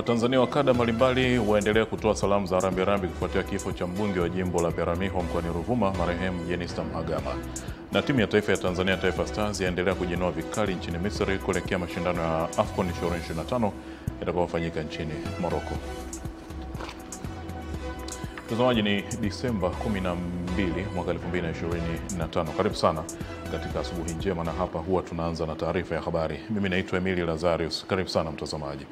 Watanzania wa kada mbalimbali waendelea kutoa salamu za rambirambi kufuatia kifo cha mbunge wa jimbo la Peramiho mkoani Ruvuma marehemu Jenista Mhagama. Na timu ya taifa ya Tanzania Taifa Stars yaendelea kujinoa vikali nchini Misri kuelekea mashindano ya AFCON 2025 yatakayofanyika nchini Morocco. Mtazamaji, ni Disemba 12 mwaka 2025. Karibu sana katika asubuhi njema, na hapa huwa tunaanza na taarifa ya habari. Mimi naitwa Emily Lazarus. Karibu sana mtazamaji.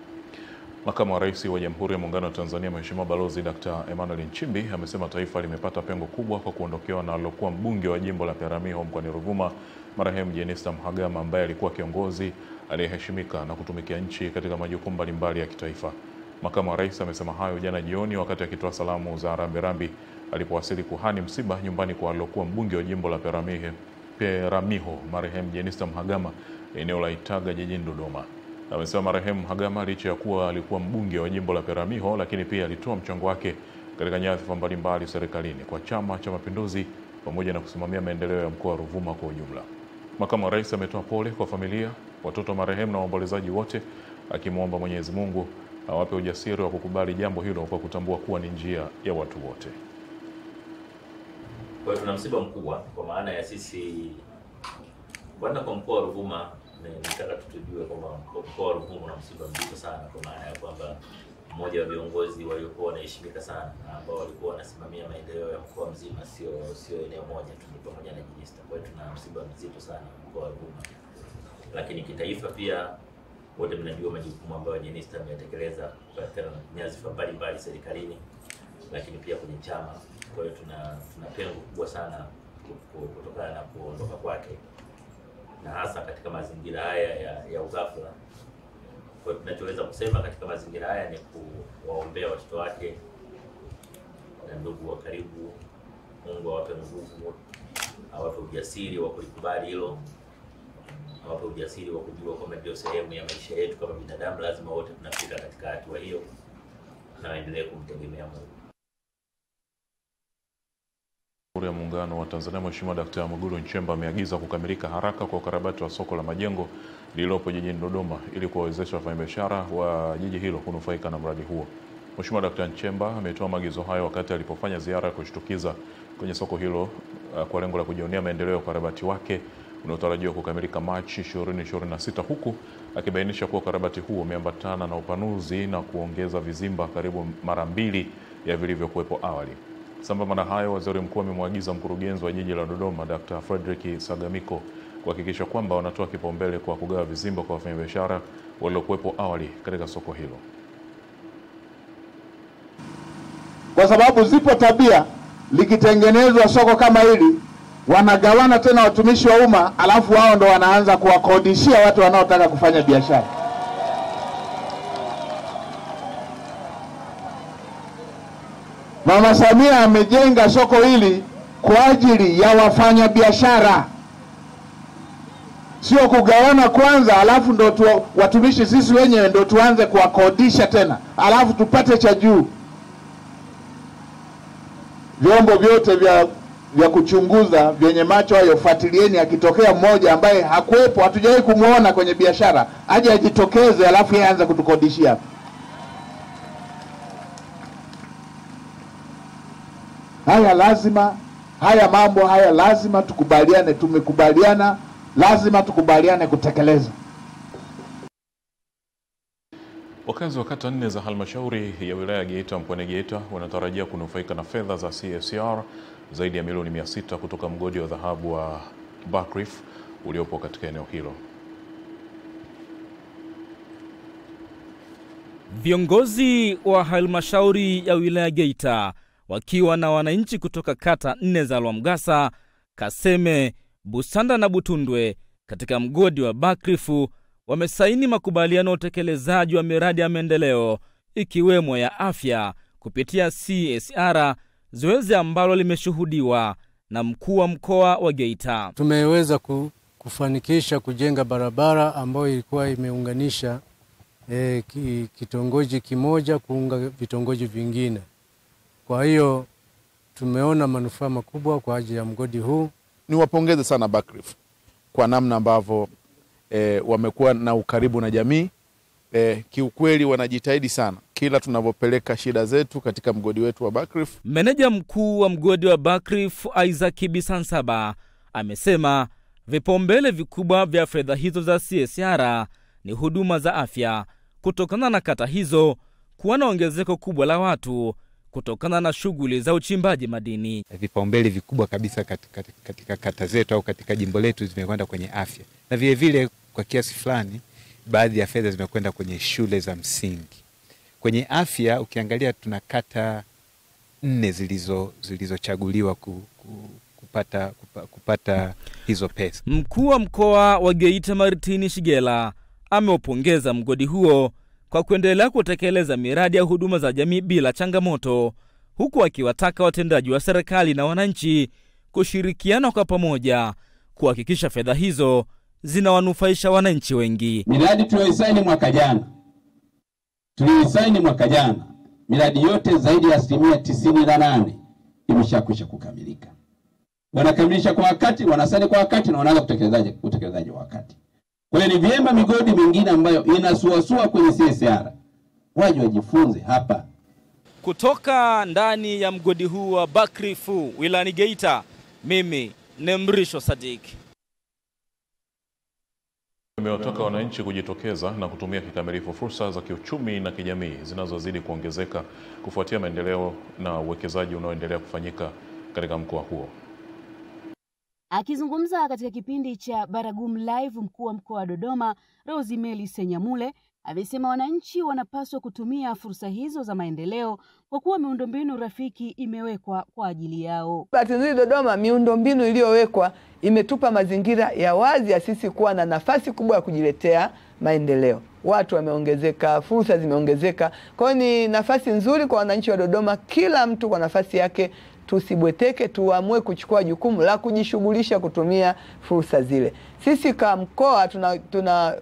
Makamu wa Rais wa Jamhuri ya Muungano wa Tanzania Mheshimiwa Balozi Dr. Emmanuel Nchimbi amesema taifa limepata pengo kubwa kwa kuondokewa na aliyekuwa mbunge wa jimbo la Peramiho mkoani Ruvuma marehemu Jenista Mhagama, ambaye alikuwa kiongozi aliyeheshimika na kutumikia nchi katika majukumu mbalimbali ya kitaifa. Makamu wa Rais amesema hayo jana jioni wakati akitoa salamu za rambirambi alipowasili kuhani msiba nyumbani kwa aliyekuwa mbunge wa jimbo la Peramiho marehemu Jenista Mhagama eneo la Itaga jijini Dodoma. Amesema marehemu Mhagama licha ya kuwa alikuwa mbunge wa jimbo la Peramiho, lakini pia alitoa mchango wake katika nyadhifa mbalimbali serikalini kwa Chama cha Mapinduzi pamoja na kusimamia maendeleo ya mkoa wa Ruvuma kwa ujumla. Makamu wa Rais ametoa pole kwa familia, watoto marehemu na waombolezaji wote, akimwomba Mwenyezi Mungu awape ujasiri wa kukubali jambo hilo kwa kutambua kuwa ni njia ya watu wote. Kwa tuna msiba mkubwa kwa maana ya sisi kwenda kwa mkoa wa Ruvuma. Nataka tutujue kwamba mkoa wa Ruvuma una msiba mzito sana, kwa maana ya kwamba mmoja wa viongozi waliokuwa wanaheshimika sana na ambao walikuwa wanasimamia maendeleo ya mkoa mzima, sio eneo moja tu, pamoja na Jenista. Kwa hiyo tuna msiba mzito sana mkoa wa Ruvuma. Lakini kitaifa pia wote mnajua majukumu ambayo Jenista ametekeleza katika nyadhifa mbalimbali serikalini, lakini pia kwenye chama. Kwa hiyo tuna pengo kubwa sana kutokana na kuondoka kwake, na hasa katika mazingira haya ya ughafla. Kwa hiyo tunachoweza kusema katika mazingira haya ni kuwaombea watoto wake na ndugu wa karibu. Mungu awape nguvu, awape ujasiri wa kulikubali hilo, awape ujasiri wa kujua kwamba ndio sehemu ya maisha yetu kama binadamu. Lazima wote tunafika katika hatua hiyo, na waendelee kumtegemea Mungu. Jamhuri ya Muungano wa Tanzania Mheshimiwa Dr. Mwigulu Nchemba ameagiza kukamilika haraka kwa ukarabati wa soko la majengo lililopo jijini Dodoma ili kuwawezesha wafanyabiashara wa jiji hilo kunufaika na mradi huo. Mheshimiwa Dr. Nchemba ametoa maagizo hayo wakati alipofanya ziara ya kushtukiza kwenye soko hilo kwa lengo la kujionea maendeleo ya ukarabati wake unaotarajiwa kukamilika Machi 2026, huku akibainisha kuwa ukarabati huo umeambatana na upanuzi na kuongeza vizimba karibu mara 2 ya vilivyokuwepo awali. Sambamba na hayo, Waziri Mkuu amemwagiza mkurugenzi wa jiji la Dodoma Dr. Frederick Sagamiko kuhakikisha kwamba wanatoa kipaumbele kwa kugawa vizimba kwa wafanyabiashara waliokuwepo awali katika soko hilo, kwa sababu zipo tabia likitengenezwa soko kama hili wanagawana tena watumishi wa umma, alafu wao ndo wanaanza kuwakodishia watu wanaotaka kufanya biashara. Mama Samia amejenga soko hili kwa ajili ya wafanya biashara, sio kugawana kwanza alafu ndo watumishi sisi wenyewe ndo tuanze kuwakodisha tena alafu tupate cha juu. Vyombo vyote vya kuchunguza vyenye macho hayo, fuatilieni, akitokea mmoja ambaye hakuepo, hatujawahi kumuona kwenye biashara, aje ajitokeze alafu yeye aanze kutukodishia. Haya mambo lazima tukubaliane, tumekubaliana, lazima tukubaliane kutekeleza. Wakazi wa kata 4 za halmashauri ya wilaya ya Geita mkoani Geita wanatarajia kunufaika na fedha za CSR zaidi ya milioni 600 kutoka mgodi wa dhahabu wa Buckreef uliopo katika eneo hilo. Viongozi wa halmashauri ya wilaya Geita wakiwa na wananchi kutoka kata 4 za Lwamgasa, Kaseme, Busanda na Butundwe katika mgodi wa Buckreef wamesaini makubaliano ya utekelezaji wa miradi ya maendeleo ikiwemo ya afya kupitia CSR, zoezi ambalo limeshuhudiwa na mkuu wa mkoa wa Geita. Tumeweza kufanikisha kujenga barabara ambayo ilikuwa imeunganisha kitongoji kimoja kuunga vitongoji vingine. Kwa hiyo tumeona manufaa makubwa kwa ajili ya mgodi huu. Niwapongeze sana Buckreef kwa namna ambavyo wamekuwa na ukaribu na jamii kiukweli wanajitahidi sana kila tunapopeleka shida zetu katika mgodi wetu wa Buckreef. Meneja mkuu wa mgodi wa Buckreef Isaac Bisansaba amesema vipaumbele vikubwa vya fedha hizo za CSR ni huduma za afya, kutokana na kata hizo kuwa na ongezeko kubwa la watu kutokana na shughuli za uchimbaji madini. Vipaumbele vikubwa kabisa katika kata zetu au katika jimbo letu zimekwenda kwenye afya, na vile vile kwa kiasi fulani baadhi ya fedha zimekwenda kwenye shule za msingi. Kwenye afya ukiangalia tuna kata 4 zilizochaguliwa kupata hizo pesa. Mkuu wa mkoa wa Geita Martin Shigela ameupongeza mgodi huo kwa kuendelea kutekeleza miradi ya huduma za jamii bila changamoto, huku akiwataka watendaji wa serikali na wananchi kushirikiana kwa pamoja kuhakikisha fedha hizo zinawanufaisha wananchi wengi. Miradi tuliyosaini mwaka jana, miradi yote zaidi ya 98% imeshakwisha kukamilika. Wanakamilisha kwa wakati, wanasaini kwa wakati na wanaanza utekelezaji wa wakati. Kwa hiyo ni vyema migodi mingine ambayo inasuasua kwenye CSR waje wajifunze hapa. Kutoka ndani ya mgodi huu wa Buckreef wilayani Geita, mimi ni Mrisho Sadik. Imewataka wananchi kujitokeza na kutumia kikamilifu fursa za kiuchumi na kijamii zinazozidi kuongezeka kufuatia maendeleo na uwekezaji unaoendelea kufanyika katika mkoa huo. Akizungumza katika kipindi cha Baragumu Live, mkuu wa mkoa wa Dodoma Rosemary Senyamule amesema wananchi wanapaswa kutumia fursa hizo za maendeleo kwa kuwa miundombinu rafiki imewekwa kwa ajili yao. Bahati nzuri Dodoma, miundombinu iliyowekwa imetupa mazingira ya wazi ya sisi kuwa na nafasi kubwa ya kujiletea maendeleo. Watu wameongezeka, fursa zimeongezeka. Kwa hiyo ni nafasi nzuri kwa wananchi wa Dodoma, kila mtu kwa nafasi yake. Tusibweteke, tuamue kuchukua jukumu la kujishughulisha kutumia fursa zile. Sisi kama mkoa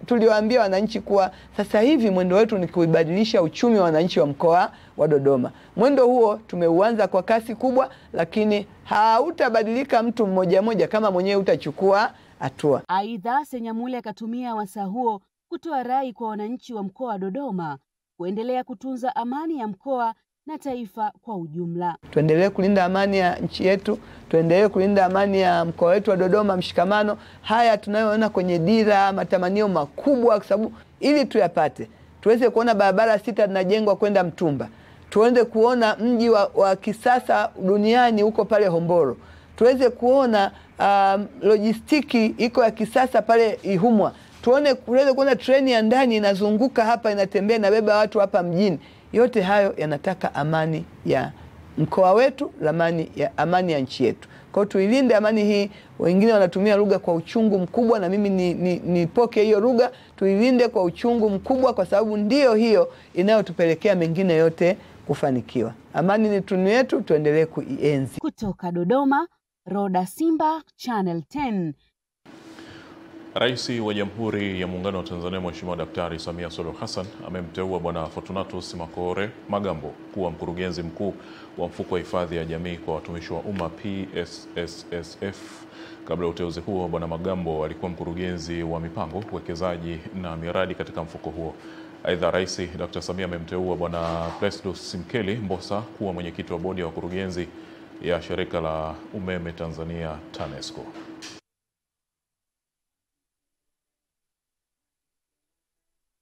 tuliwaambia wananchi kuwa sasa hivi mwendo wetu ni kuibadilisha uchumi wa wananchi wa mkoa wa Dodoma. Mwendo huo tumeuanza kwa kasi kubwa, lakini hautabadilika mtu mmoja kama mwenyewe utachukua hatua. Aidha, Senyamule akatumia wasaa huo kutoa rai kwa wananchi wa mkoa wa Dodoma kuendelea kutunza amani ya mkoa na taifa kwa ujumla. Tuendelee kulinda amani ya nchi yetu, tuendelee kulinda amani ya mkoa wetu wa Dodoma, mshikamano. Haya tunayoona kwenye dira, matamanio makubwa, kwa sababu ili tuyapate, tuweze kuona barabara 6 zinajengwa kwenda Mtumba, tuende kuona mji wa kisasa duniani huko pale Hombolo, tuweze kuona logistiki iko ya kisasa pale Ihumwa, tuweze kuona treni ya ndani inazunguka hapa, inatembea inabeba watu hapa mjini. Yote hayo yanataka amani ya mkoa wetu, amani ya nchi yetu. Kwa hiyo tuilinde amani hii. Wengine wanatumia lugha kwa uchungu mkubwa, na mimi nipoke hiyo lugha. Tuilinde kwa uchungu mkubwa, kwa sababu ndiyo hiyo inayotupelekea mengine yote kufanikiwa. Amani ni tunu yetu, tuendelee kuienzi. Kutoka Dodoma, Roda Simba, Channel 10. Rais wa Jamhuri ya Muungano wa Tanzania Mheshimiwa Daktari Samia Suluhu Hassan amemteua Bwana Fortunatus Makore Magambo kuwa mkurugenzi mkuu wa mfuko wa hifadhi ya jamii kwa watumishi wa umma PSSSF. Kabla ya uteuzi huo, Bwana Magambo alikuwa mkurugenzi wa mipango, uwekezaji na miradi katika mfuko huo. Aidha, Rais Dr. Samia amemteua Bwana Plasdus Simkeli Mbosa kuwa mwenyekiti wa bodi ya wakurugenzi ya shirika la umeme Tanzania TANESCO.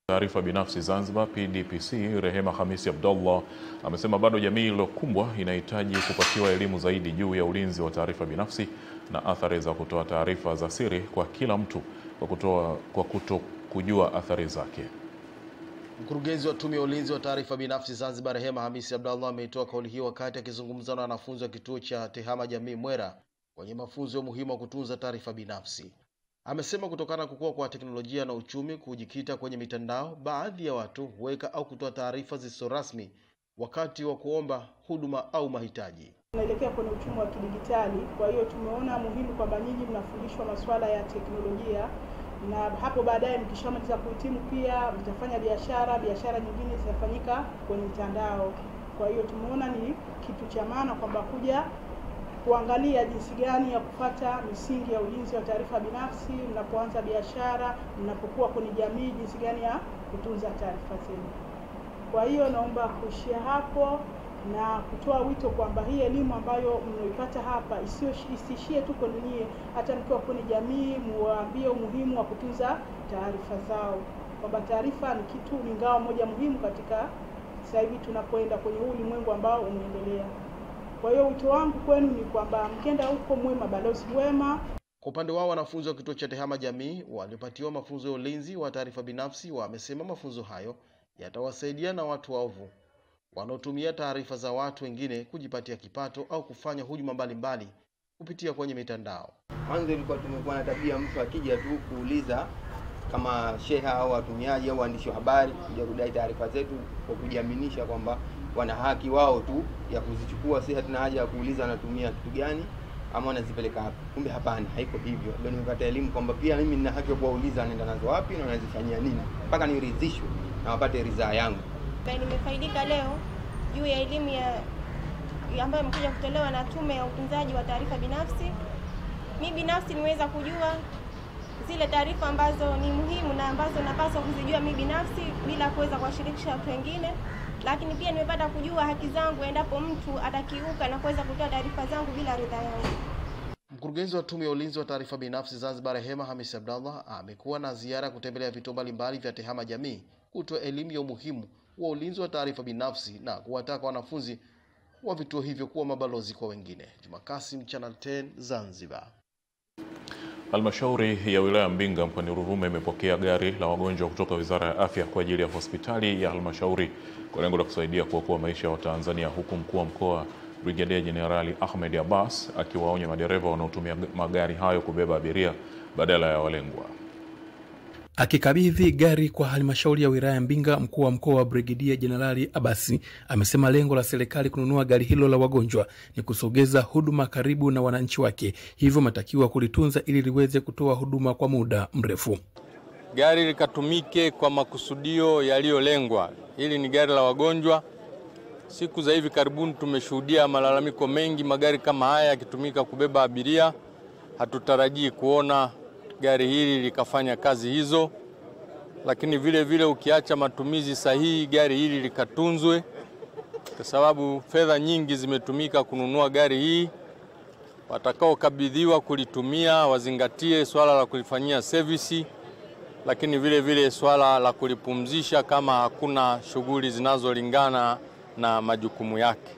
Taarifa binafsi Zanzibar PDPC Rehema Hamisi Abdullah amesema bado jamii iliyokumbwa inahitaji kupatiwa elimu zaidi juu ya ulinzi wa taarifa binafsi na athari za kutoa taarifa za siri kwa kila mtu kwa kutokujua athari zake. Mkurugenzi wa Tume ya Ulinzi wa Taarifa Binafsi Zanzibar Rehema Hamisi Abdullah ameitoa kauli hiyo wakati akizungumza na wanafunzi wa kituo cha Tehama Jamii Mwera kwenye mafunzo muhimu wa kutunza taarifa binafsi. Amesema kutokana na kukua kwa teknolojia na uchumi kujikita kwenye mitandao, baadhi ya watu huweka au kutoa taarifa zisizo rasmi wakati wa kuomba huduma au mahitaji. Tunaelekea kwenye uchumi wa kidijitali, kwa hiyo tumeona muhimu kwamba nyinyi mnafundishwa masuala ya teknolojia, na hapo baadaye mkishamaliza kuhitimu pia mtafanya biashara nyingine zitafanyika kwenye mtandao. Kwa hiyo tumeona ni kitu cha maana kwamba kuja kuangalia jinsi gani ya kupata misingi ya ulinzi wa taarifa binafsi mnapoanza biashara, mnapokuwa kwenye jamii, jinsi gani ya kutunza taarifa zenu. Kwa hiyo naomba kuishia hapo na kutoa wito kwamba hii elimu ambayo mnaipata hapa isiishie tu kwa nyinyi, hata mkiwa kwenye jamii muwaambie umuhimu wa kutunza taarifa zao, kwamba taarifa ni kitu, ni ngao moja muhimu katika sasa hivi tunapoenda kwenye huu ulimwengu ambao unaendelea. Kwa hiyo wito wangu kwenu ni kwamba mkenda huko muwe mabalozi wema. Kwa upande wao, wanafunzi wa kituo cha TEHAMA Jamii waliopatiwa mafunzo ya ulinzi wa taarifa binafsi wamesema mafunzo hayo yatawasaidia na watu waovu wanaotumia taarifa za watu wengine kujipatia kipato au kufanya hujuma mbalimbali kupitia kwenye mitandao. Mwanzo ilikuwa tumekuwa na tabia mtu akija tu kuuliza kama sheha au watumiaji au waandishi wa habari kuja kudai taarifa zetu kwa kujiaminisha kwamba wana haki wao tu ya kuzichukua, si hatuna haja ya kuuliza wanatumia kitu gani ama wanazipeleka wapi. Kumbe hapana, haiko hivyo. Ndio nimepata elimu kwamba pia mimi nina haki ya kuwauliza wanaenda nazo wapi na wanazifanyia nini mpaka niridhishwe na wapate ridhaa yangu. Nimefaidika leo juu ya elimu ambayo imekuja kutolewa na Tume ya Utunzaji wa Taarifa Binafsi. Mimi binafsi nimeweza kujua zile taarifa ambazo ni muhimu na ambazo napaswa kuzijua mimi binafsi bila kuweza kuwashirikisha watu wengine, lakini pia nimepata kujua haki zangu endapo mtu atakiuka na kuweza kutoa taarifa zangu bila ridhaa yangu. Mkurugenzi wa Tume ya Ulinzi wa Taarifa Binafsi Zanzibar Rehema Hamisi Abdallah amekuwa na ziara kutembelea vituo mbalimbali vya TEHAMA Jamii kutoa elimu ya umuhimu wa ulinzi wa taarifa binafsi na kuwataka wanafunzi wa vituo hivyo kuwa mabalozi kwa wengine. Juma Kasim, Channel 10, Zanzibar. Halmashauri ya wilaya Mbinga mkoani Ruvuma imepokea gari la wagonjwa kutoka Wizara ya Afya kwa ajili ya hospitali ya halmashauri kwa lengo la kusaidia kuokoa maisha ya Watanzania, huku mkuu wa mkoa Brigadia Jenerali Ahmed Abbas akiwaonya madereva wanaotumia magari hayo kubeba abiria badala ya walengwa. Akikabidhi gari kwa halmashauri ya wilaya Mbinga, mkuu wa mkoa wa Brigadia Jenerali Abasi amesema lengo la serikali kununua gari hilo la wagonjwa ni kusogeza huduma karibu na wananchi wake, hivyo matakiwa kulitunza ili liweze kutoa huduma kwa muda mrefu. Gari likatumike kwa makusudio yaliyolengwa. Hili ni gari la wagonjwa. Siku za hivi karibuni tumeshuhudia malalamiko mengi magari kama haya yakitumika kubeba abiria. Hatutarajii kuona gari hili likafanya kazi hizo, lakini vile vile ukiacha matumizi sahihi gari hili likatunzwe, kwa sababu fedha nyingi zimetumika kununua gari hii. Watakao kabidhiwa kulitumia wazingatie swala la kulifanyia service, lakini vile vile swala la kulipumzisha kama hakuna shughuli zinazolingana na majukumu yake.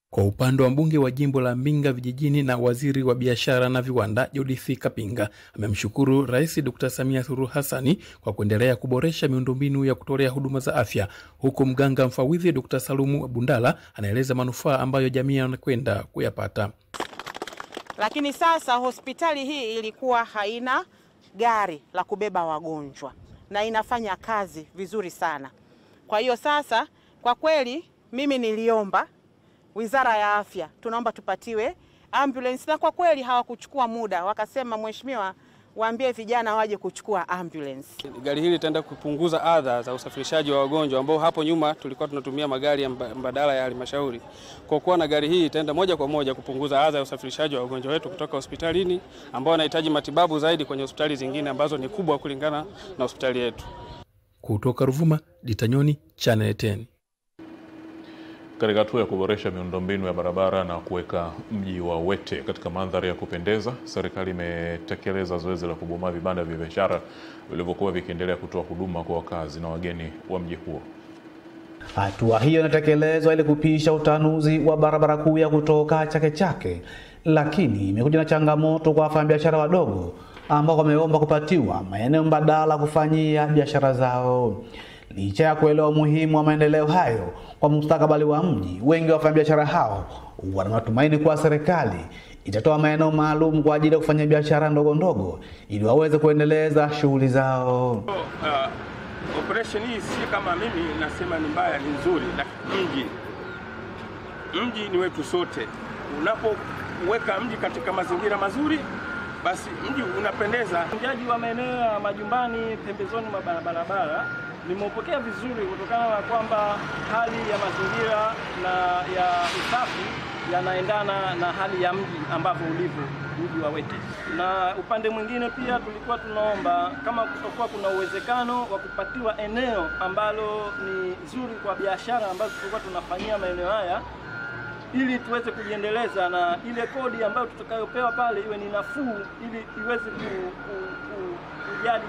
Kwa upande wa mbunge wa jimbo la Mbinga vijijini na waziri wa biashara na viwanda Judith Kapinga amemshukuru Rais Dr. Samia Suluhu Hassani kwa kuendelea kuboresha miundombinu ya kutolea huduma za afya, huku mganga mfawidhi Dr. Salumu Bundala anaeleza manufaa ambayo jamii inakwenda kuyapata. Lakini sasa hospitali hii ilikuwa haina gari la kubeba wagonjwa na inafanya kazi vizuri sana. Kwa hiyo sasa kwa kweli mimi niliomba Wizara ya Afya, tunaomba tupatiwe ambulance, na kwa kweli hawakuchukua muda, wakasema mheshimiwa waambie vijana waje kuchukua ambulance. Gari hili litaenda kupunguza adha za usafirishaji wa wagonjwa ambao hapo nyuma tulikuwa tunatumia magari ya mbadala ya halmashauri. Kwa kuwa na gari hii itaenda moja kwa moja kupunguza adha ya usafirishaji wa wagonjwa wetu kutoka hospitalini ambao wanahitaji matibabu zaidi kwenye hospitali zingine ambazo ni kubwa kulingana na hospitali yetu. Kutoka Ruvuma, Ditanyoni, Channel 10. Katika hatua ya kuboresha miundombinu ya barabara na kuweka mji wa Wete katika mandhari ya kupendeza, serikali imetekeleza zoezi la kubomoa vibanda vya biashara vilivyokuwa vikiendelea kutoa huduma kwa wakazi na wageni wa mji huo. Hatua hiyo inatekelezwa ili kupisha utanuzi wa barabara kuu ya kutoka Chake Chake, lakini imekuja na changamoto kwa wafanyabiashara wadogo ambao wameomba kupatiwa maeneo mbadala kufanyia biashara zao. Licha ya kuelewa umuhimu wa maendeleo hayo kwa mustakabali wa mji, wengi wa wafanyabiashara hao wana matumaini kuwa serikali itatoa maeneo maalum kwa ajili ya kufanya biashara ndogo ndogo ili waweze kuendeleza shughuli zao. Operation hii si kama mimi nasema ni mbaya, ni nzuri, lakini mji ni wetu sote. Unapoweka mji katika mazingira mazuri, basi mji unapendeza. Ujenzi wa maeneo ya majumbani pembezoni mwa barabara nimepokea vizuri kutokana na kwamba hali ya mazingira na ya usafi yanaendana na hali ya mji ambavyo ulivyo. mji wa Wete. Na upande mwingine pia tulikuwa tunaomba kama kutakuwa kuna uwezekano wa kupatiwa eneo ambalo ni zuri kwa biashara ambazo tulikuwa tunafanyia maeneo haya, ili tuweze kujiendeleza na ile kodi ambayo tutakayopewa pale iwe ni nafuu, ili iweze kujali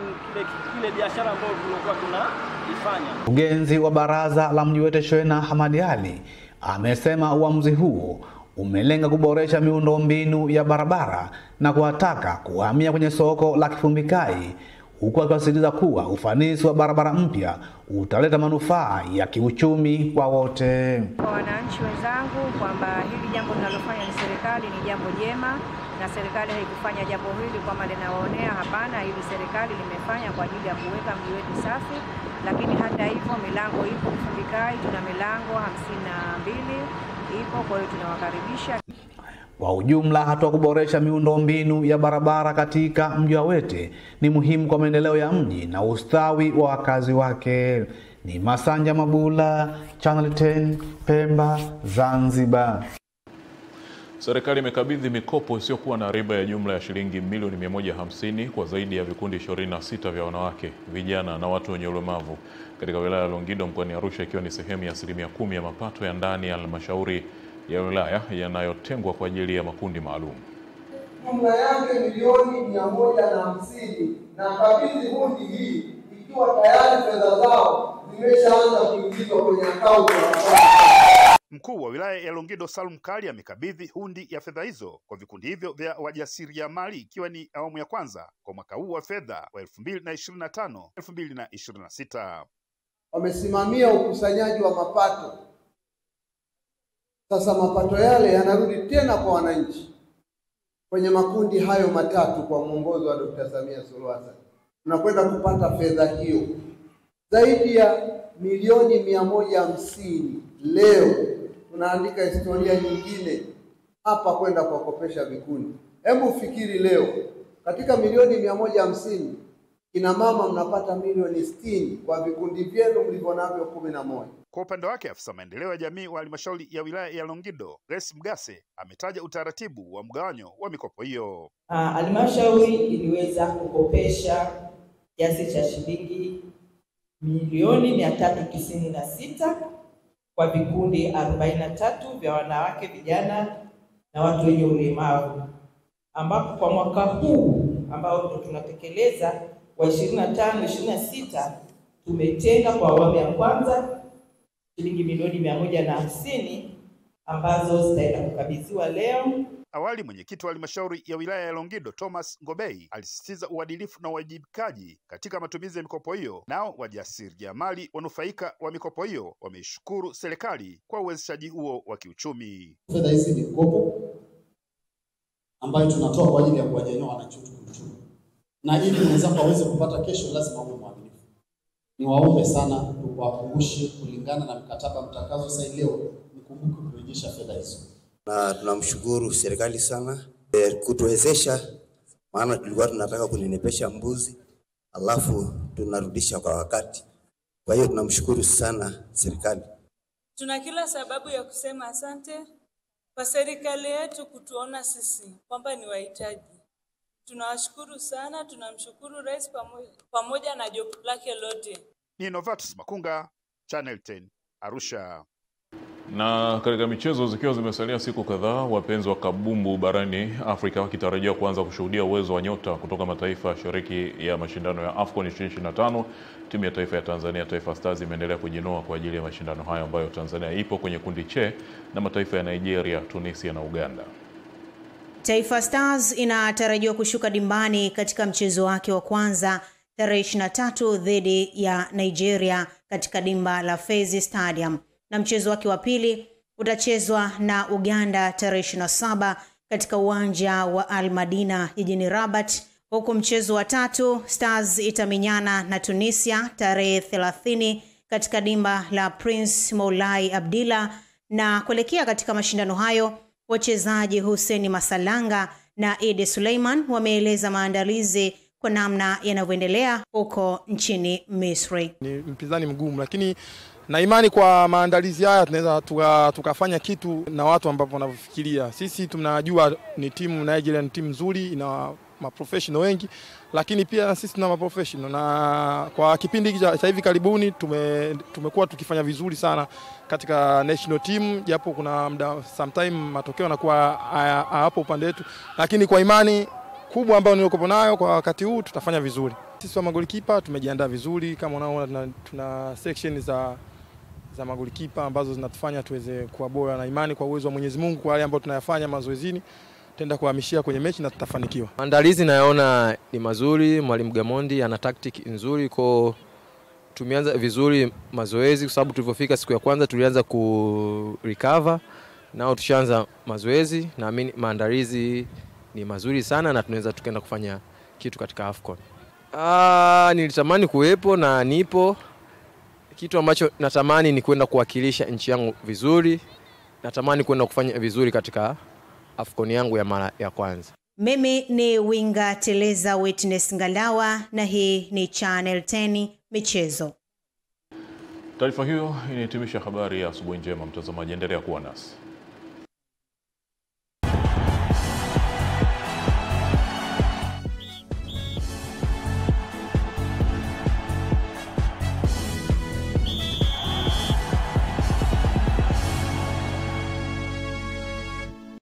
kile biashara ambayo tulikuwa tunaifanya. Mkurugenzi wa baraza la mji Wete Shoena Hamadi Ali amesema uamuzi huo umelenga kuboresha miundombinu ya barabara na kuwataka kuhamia kwenye soko la Kifumbikai, huku akisisitiza kuwa ufanisi wa barabara mpya utaleta manufaa ya kiuchumi kwa wote. Kwa wananchi wenzangu kwamba hili jambo linalofanya ni serikali ni jambo jema, na serikali haikufanya jambo hili kwa maana inawaonea. Hapana, hili serikali limefanya kwa ajili ya kuweka mji wetu safi. Lakini hata hivyo milango ipo Kifumbikai, tuna milango 52 ipo, kwa hiyo tunawakaribisha. Kwa ujumla, hatua kuboresha miundombinu ya barabara katika mji wa Wete ni muhimu kwa maendeleo ya mji na ustawi wa wakazi wake. Ni Masanja Mabula, Channel 10, Pemba, Zanzibar. Serikali imekabidhi mikopo isiyokuwa na riba ya jumla ya shilingi milioni 150 kwa zaidi ya vikundi 26 vya wanawake, vijana na watu wenye ulemavu katika wilaya ya Longido mkoani Arusha, ikiwa ni sehemu ya 10% ya mapato ya ndani ya halmashauri ya wilaya yanayotengwa kwa ajili ya makundi maalum. Jumla yake milioni 150, na kabidhi hundi hii ikiwa tayari fedha zao zimeshaanza kuingizwa kwenye akaunti. Mkuu wa wilaya ya Longido Salum Kali amekabidhi hundi ya fedha hizo kwa vikundi hivyo vya wajasiriamali, ikiwa ni awamu ya kwanza kwa mwaka huu wa fedha wa 2025-2026. Wamesimamia ukusanyaji wa mapato. Sasa mapato yale yanarudi tena kwa wananchi kwenye makundi hayo matatu kwa mwongozo wa Dr. Samia Suluhu Hassan. Tunakwenda kupata fedha hiyo zaidi ya milioni 150. Leo tunaandika historia nyingine hapa kwenda kuwakopesha vikundi. Hebu fikiri leo katika milioni 150 kina mama mnapata milioni 60 kwa vikundi vyenu mlivyonavyo 11. Kwa upande wake, afisa maendeleo ya jamii wa halmashauri ya wilaya ya Longido, Grace Mgase, ametaja utaratibu wa mgawanyo wa mikopo hiyo. Halmashauri iliweza kukopesha kiasi cha shilingi milioni 396 kwa vikundi 43 vya wanawake, vijana na watu wenye ulemavu, ambapo kwa mwaka huu ambao tunatekeleza wa 25-26 tumetenga kwa awamu ya kwanza shilingi milioni 150 ambazo zitaenda kukabidhiwa leo. Awali, mwenyekiti wa halmashauri ya wilaya ya Longido Thomas Ngobei alisisitiza uadilifu na uwajibikaji katika matumizi ya mikopo hiyo. Nao wajasiriamali wanufaika wa mikopo hiyo wameishukuru serikali kwa uwezeshaji huo wa kiuchumi. Fedha hizi ni mikopo ambayo tunatoa kwa ajili ya kuwanyanyua wananchi kiuchumi, na ili mwenzako aweze kupata kesho lazima uwe mwaminifu. Niwaombe sana tuwakumbushe kulingana na mkataba mtakazo sasa leo, nikumbuke kurejesha fedha hizo. Na tunamshukuru serikali sana kutuwezesha, maana tulikuwa tunataka kunenepesha mbuzi alafu tunarudisha kwa wakati. Kwa hiyo tunamshukuru sana serikali. Tuna kila sababu ya kusema asante kwa serikali yetu kutuona sisi kwamba ni wahitaji. Tunawashukuru sana, tunamshukuru Rais pamoja na jopo lake lote. Ni Novatus Makunga, Channel 10, Arusha. Na katika michezo, zikiwa zimesalia siku kadhaa, wapenzi wa kabumbu barani Afrika wakitarajia kuanza kushuhudia uwezo wa nyota kutoka mataifa shiriki ya mashindano ya AFCON 2025, timu ya taifa ya Tanzania Taifa Stars imeendelea kujinoa kwa ajili ya mashindano hayo ambayo Tanzania ipo kwenye kundi C na mataifa ya Nigeria, Tunisia na Uganda. Taifa Stars inatarajiwa kushuka dimbani katika mchezo wake wa kwanza tarehe 23 dhidi ya Nigeria katika dimba la Fez Stadium, na mchezo wake wa pili utachezwa na Uganda tarehe 27 katika uwanja wa Al Madina jijini Rabat, huku mchezo wa tatu Stars itamenyana na Tunisia tarehe 30 katika dimba la Prince Moulay Abdillah. Na kuelekea katika mashindano hayo, wachezaji Hussein Masalanga na Ede Suleiman wameeleza maandalizi kwa namna yanavyoendelea huko nchini Misri. Ni mpinzani mgumu, lakini Na imani kwa maandalizi haya tunaweza tukafanya kitu na watu ambao wanafikiria. Sisi tunajua ni timu Nigeria ni timu nzuri, ina maprofessional wengi, lakini pia na sisi tuna maprofessional, na kwa kipindi cha hivi karibuni tumekuwa tukifanya vizuri sana katika national team, japo kuna muda sometime matokeo yanakuwa hapo upande wetu, lakini kwa imani kubwa ambayo nilikopo nayo kwa wakati huu tutafanya vizuri. Sisi wa magolikipa tumejiandaa vizuri, kama unaona tuna section za magolikipa ambazo zinatufanya tuweze kuwa bora, na imani kwa uwezo wa Mwenyezi Mungu kwa wale ambao tunayafanya mazoezini tenda kuhamishia kwenye mechi na tutafanikiwa. Maandalizi naona ni mazuri, Mwalimu Gamondi ana tactic nzuri, kwa tumeanza vizuri mazoezi kwa sababu tulipofika siku ya kwanza tulianza ku recover, nao tushaanza mazoezi, naamini maandalizi ni mazuri sana na tunaweza tukaenda kufanya kitu katika AFCON. Nilitamani kuwepo na nipo. Kitu ambacho natamani ni kwenda kuwakilisha nchi yangu vizuri. Natamani kwenda kufanya vizuri katika AFCON yangu ya mara ya kwanza. Mimi ni Winga Teleza Witness Ngalawa na hii ni Channel 10 Michezo. Taarifa hiyo inahitimisha habari ya asubuhi njema, mtazamaji, endelea kuwa nasi.